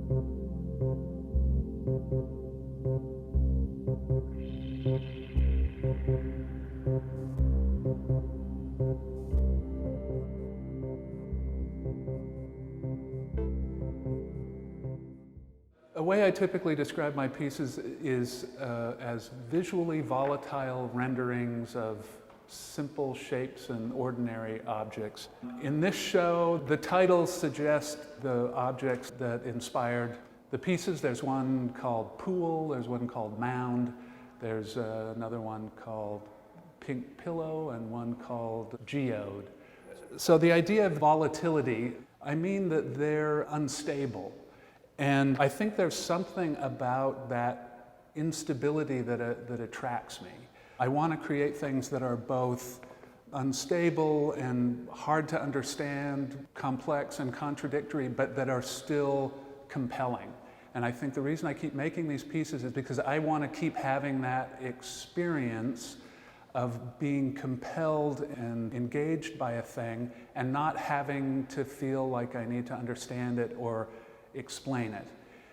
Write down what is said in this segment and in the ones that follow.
A way I typically describe my pieces is as visually volatile renderings of simple shapes and ordinary objects. In this show, the titles suggest the objects that inspired the pieces. There's one called Pool, there's one called Mound, there's another one called Pink Pillow, and one called Geode. So the idea of volatility, I mean that they're unstable. And I think there's something about that instability that attracts me. I want to create things that are both unstable and hard to understand, complex and contradictory, but that are still compelling. And I think the reason I keep making these pieces is because I want to keep having that experience of being compelled and engaged by a thing and not having to feel like I need to understand it or explain it.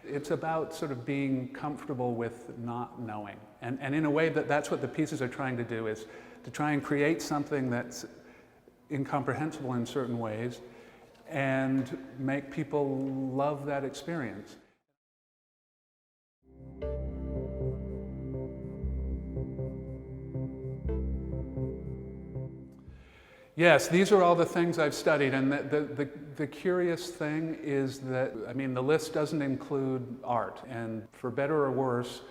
It's about sort of being comfortable with not knowing. And in a way that's what the pieces are trying to do, is to try and create something that's incomprehensible in certain ways and make people love that experience. Yes, these are all the things I've studied, and the curious thing is that, I mean, the list doesn't include art, and for better or worse,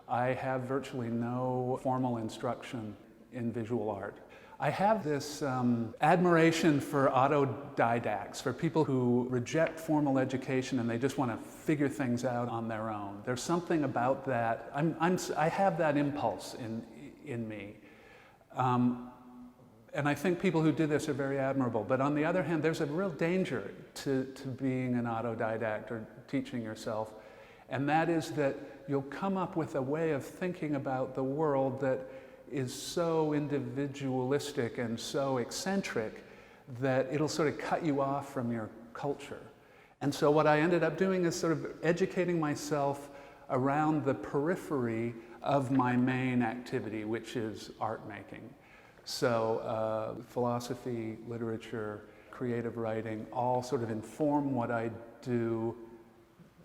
I have virtually no formal instruction in visual art. I have this admiration for autodidacts, for people who reject formal education and they just want to figure things out on their own. There's something about that. I have that impulse in me. And I think people who do this are very admirable. But on the other hand, there's a real danger to being an autodidact or teaching yourself. And that is that you'll come up with a way of thinking about the world that is so individualistic and so eccentric that it'll sort of cut you off from your culture. And so what I ended up doing is sort of educating myself around the periphery of my main activity, which is art making. So philosophy, literature, creative writing, all sort of inform what I do,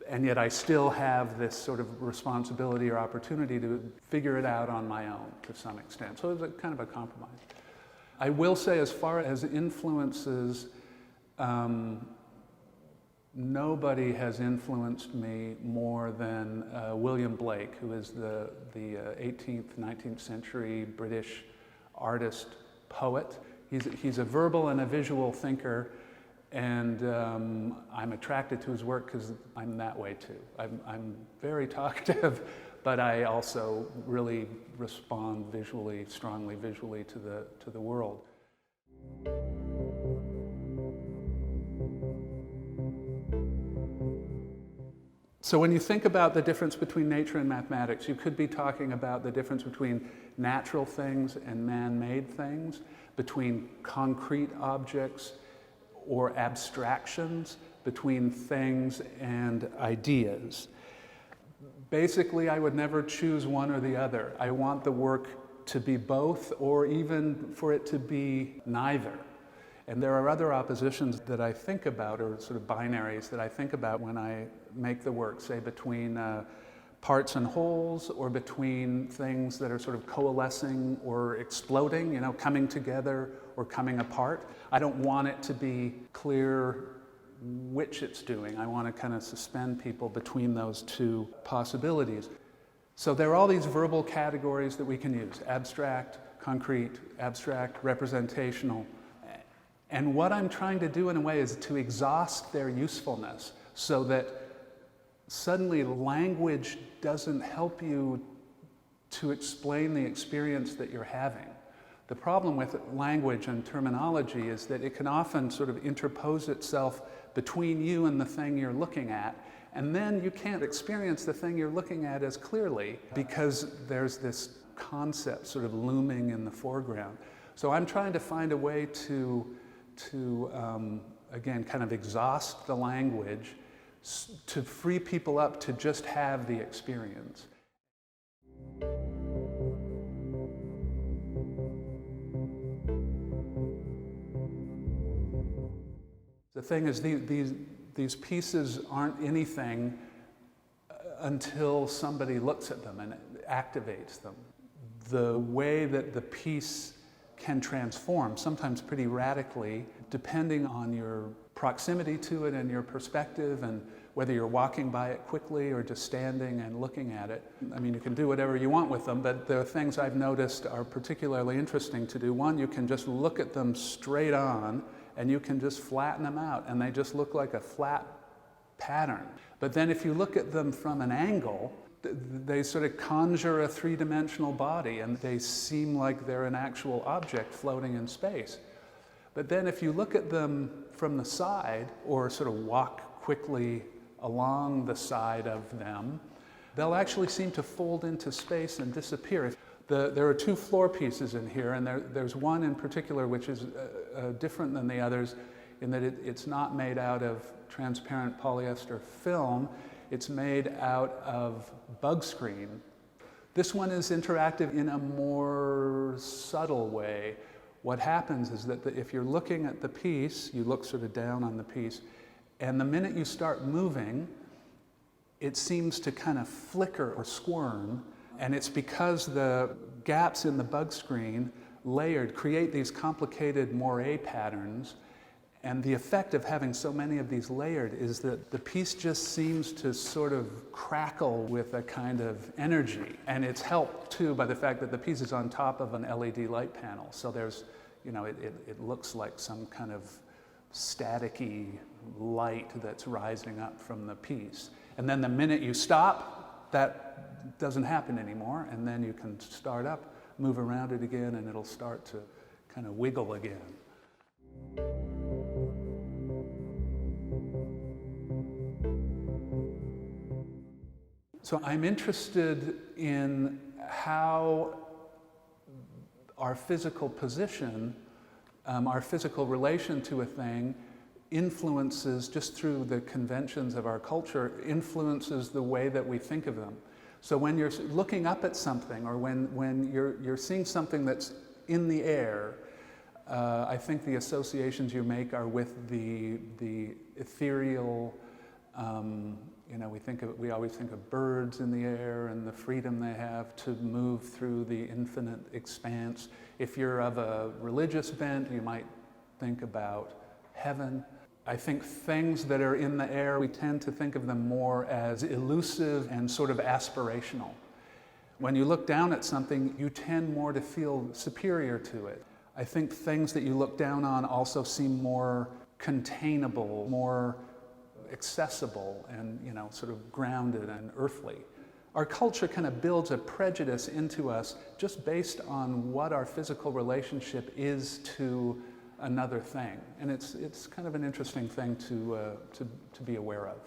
and yet I still have this sort of responsibility or opportunity to figure it out on my own to some extent. So it's a kind of a compromise. I will say, as far as influences, nobody has influenced me more than William Blake, who is the 18th, 19th century British artist, poet. He's a verbal and a visual thinker, and I'm attracted to his work because I'm that way too. I'm very talkative, but I also really respond visually, strongly visually to the world. So when you think about the difference between nature and mathematics, you could be talking about the difference between natural things and man-made things, between concrete objects or abstractions, between things and ideas. Basically, I would never choose one or the other. I want the work to be both, or even for it to be neither. And there are other oppositions that I think about, or sort of binaries that I think about when I make the work, say between parts and wholes, or between things that are sort of coalescing or exploding, you know, coming together or coming apart. I don't want it to be clear which it's doing. I want to kind of suspend people between those two possibilities. So there are all these verbal categories that we can use: abstract, concrete, abstract, representational. And what I'm trying to do in a way is to exhaust their usefulness, so that suddenly language doesn't help you to explain the experience that you're having. The problem with language and terminology is that it can often sort of interpose itself between you and the thing you're looking at, and then you can't experience the thing you're looking at as clearly because there's this concept sort of looming in the foreground. So I'm trying to find a way to again, kind of exhaust the language to free people up to just have the experience. The thing is, these pieces aren't anything until somebody looks at them and activates them. The way that the piece can transform, sometimes pretty radically, depending on your proximity to it and your perspective, and whether you're walking by it quickly or just standing and looking at it. I mean, you can do whatever you want with them, but there are things I've noticed are particularly interesting to do. One, you can just look at them straight on, and you can just flatten them out, and they just look like a flat pattern. But then if you look at them from an angle, they sort of conjure a three-dimensional body, and they seem like they're an actual object floating in space. But then if you look at them from the side, or sort of walk quickly along the side of them, they'll actually seem to fold into space and disappear. There are two floor pieces in here, and there's one in particular which is different than the others in that it's not made out of transparent polyester film. It's made out of bug screen. This one is interactive in a more subtle way. What happens is that if you're looking at the piece, you look sort of down on the piece, and the minute you start moving, it seems to kind of flicker or squirm. And it's because the gaps in the bug screen layered create these complicated moire patterns. And the effect of having so many of these layered is that the piece just seems to sort of crackle with a kind of energy. And it's helped too by the fact that the piece is on top of an LED light panel. So there's, you know, it looks like some kind of staticky light that's rising up from the piece. And then the minute you stop, that doesn't happen anymore, and then you can start up, move around it again, and it'll start to kind of wiggle again. So I'm interested in how our physical position, our physical relation to a thing influences, just through the conventions of our culture, influences the way that we think of them. So when you're looking up at something, or when you're seeing something that's in the air, I think the associations you make are with the ethereal. You know, we always think of birds in the air and the freedom they have to move through the infinite expanse. If you're of a religious bent, you might think about heaven. I think things that are in the air, we tend to think of them more as elusive and sort of aspirational. When you look down at something, you tend more to feel superior to it. I think things that you look down on also seem more containable, more accessible, and, you know, sort of grounded and earthly. Our culture kind of builds a prejudice into us just based on what our physical relationship is to another thing, and it's kind of an interesting thing to be aware of.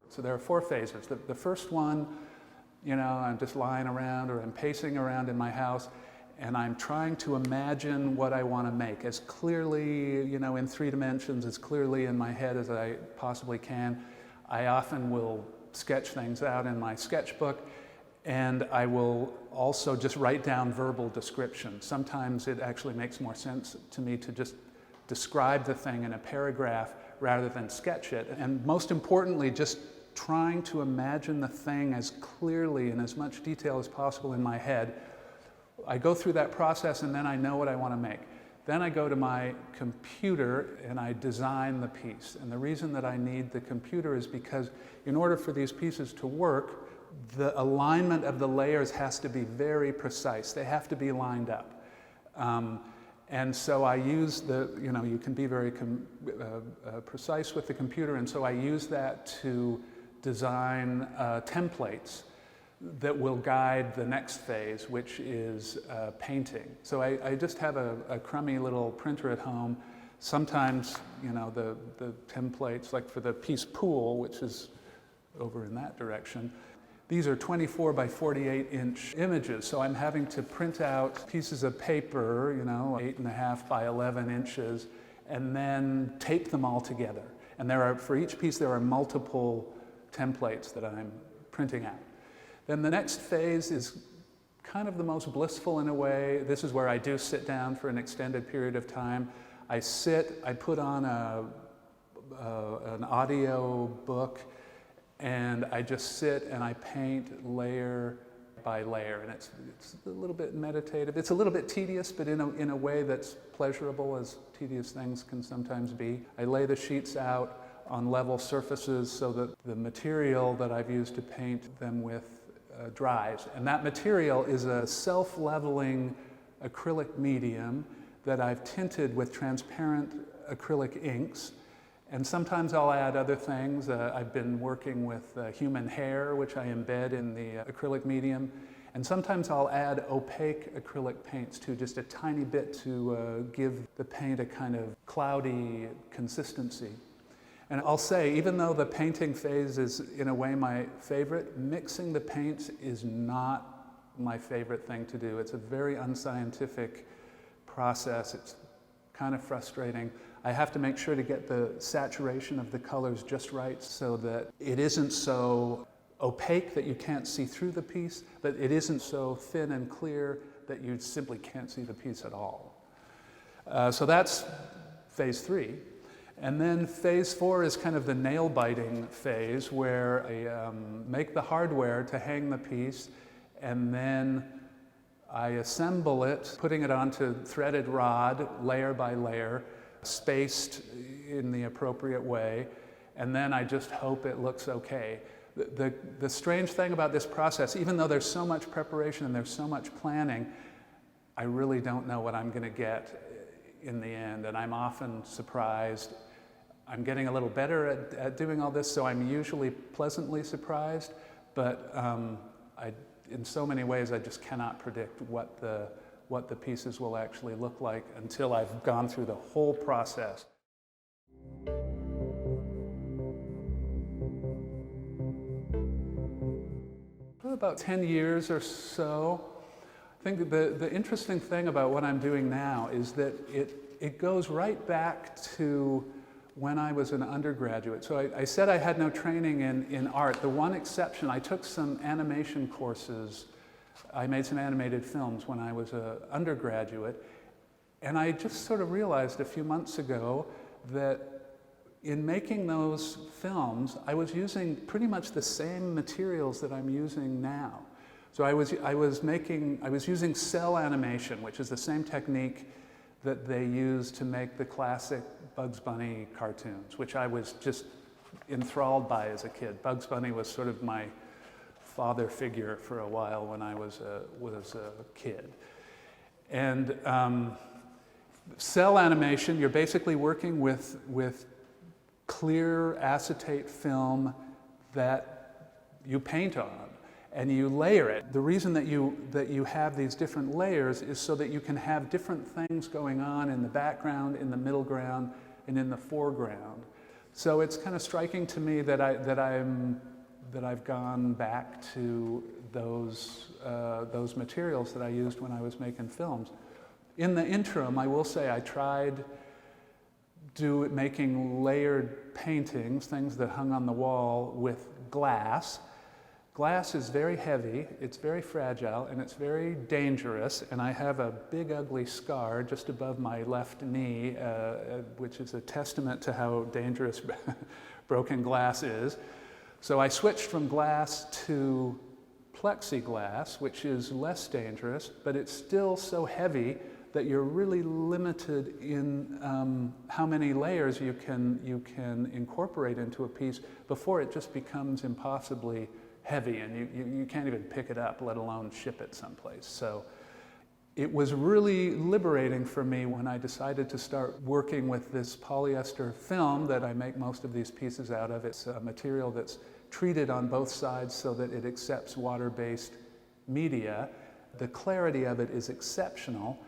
So there are 4 phases. The first one, you know, I'm just lying around, or I'm pacing around in my house, and I'm trying to imagine what I want to make as clearly, you know, in 3 dimensions, as clearly in my head as I possibly can. I often will sketch things out in my sketchbook, and I will also just write down verbal descriptions. Sometimes it actually makes more sense to me to just describe the thing in a paragraph rather than sketch it. And most importantly, just trying to imagine the thing as clearly and as much detail as possible in my head. I go through that process, and then I know what I want to make. Then I go to my computer and I design the piece. And the reason that I need the computer is because in order for these pieces to work, the alignment of the layers has to be very precise. They have to be lined up. And so I use you know, you can be very precise with the computer, and so I use that to design templates that will guide the next phase, which is painting. So I just have a crummy little printer at home. Sometimes, you know, the templates, like for the piece Pool, which is over in that direction, These are 24 by 48 inch images, so I'm having to print out pieces of paper, 8.5 by 11 inches, and then tape them all together. And for each piece, there are multiple templates that I'm printing out. Then the next phase is kind of the most blissful in a way. This is where I do sit down for an extended period of time. I put on an audio book, and I just sit and I paint layer by layer, and it's a little bit meditative. It's a little bit tedious, but in a way that's pleasurable, as tedious things can sometimes be. I lay the sheets out on level surfaces so that the material that I've used to paint them with dries. And that material is a self-leveling acrylic medium that I've tinted with transparent acrylic inks. And sometimes I'll add other things. I've been working with human hair, which I embed in the acrylic medium. And sometimes I'll add opaque acrylic paints too, just a tiny bit to give the paint a kind of cloudy consistency. And I'll say, even though the painting phase is in a way my favorite, mixing the paints is not my favorite thing to do. It's a very unscientific process. It's kind of frustrating. I have to make sure to get the saturation of the colors just right so that it isn't so opaque that you can't see through the piece, but it isn't so thin and clear that you simply can't see the piece at all. So that's phase 3. And then phase 4 is kind of the nail-biting phase, where I make the hardware to hang the piece, and then I assemble it, putting it onto threaded rod, layer by layer, spaced in the appropriate way, and then I just hope it looks okay. The strange thing about this process, even though there's so much preparation and there's so much planning, I really don't know what I'm going to get in the end, and I'm often surprised. I'm getting a little better at doing all this, so I'm usually pleasantly surprised, but in so many ways I just cannot predict what the pieces will actually look like until I've gone through the whole process. For about 10 years or so. I think the interesting thing about what I'm doing now is that it goes right back to when I was an undergraduate. So I said I had no training in art. The one exception, I took some animation courses. I made some animated films when I was an undergraduate, and I just sort of realized a few months ago that in making those films, I was using pretty much the same materials that I'm using now. So I was using cell animation, which is the same technique that they used to make the classic Bugs Bunny cartoons, which I was just enthralled by as a kid. Bugs Bunny was sort of my father figure for a while when I was a kid. And cell animation, you're basically working with clear acetate film that you paint on, and you layer it. The reason that you have these different layers is so that you can have different things going on in the background, in the middle ground, and in the foreground. So it's kind of striking to me that I've gone back to those materials that I used when I was making films. In the interim, I will say I tried making layered paintings, things that hung on the wall with glass. Glass is very heavy, it's very fragile, and it's very dangerous, and I have a big ugly scar just above my left knee, which is a testament to how dangerous broken glass is. So I switched from glass to plexiglass, which is less dangerous, but it's still so heavy that you're really limited in how many layers you can incorporate into a piece before it just becomes impossibly heavy, and you can't even pick it up, let alone ship it someplace. So it was really liberating for me when I decided to start working with this polyester film that I make most of these pieces out of. It's a material that's treated on both sides so that it accepts water-based media. The clarity of it is exceptional,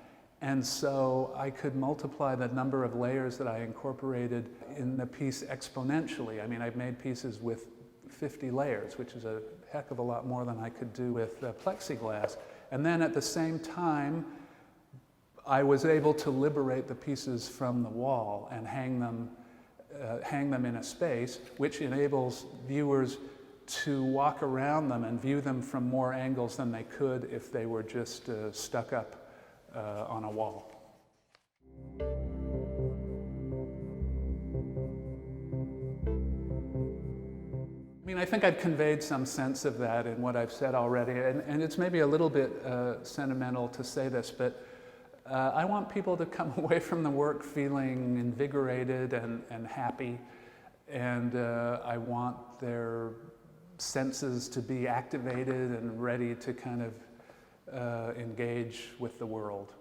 and so I could multiply the number of layers that I incorporated in the piece exponentially. I mean, I've made pieces with 50 layers, which is a heck of a lot more than I could do with plexiglass. And then at the same time, I was able to liberate the pieces from the wall and hang them in a space, which enables viewers to walk around them and view them from more angles than they could if they were just stuck up on a wall. I mean, I think I've conveyed some sense of that in what I've said already, and it's maybe a little bit sentimental to say this, but I want people to come away from the work feeling invigorated and happy, and I want their senses to be activated and ready to kind of engage with the world.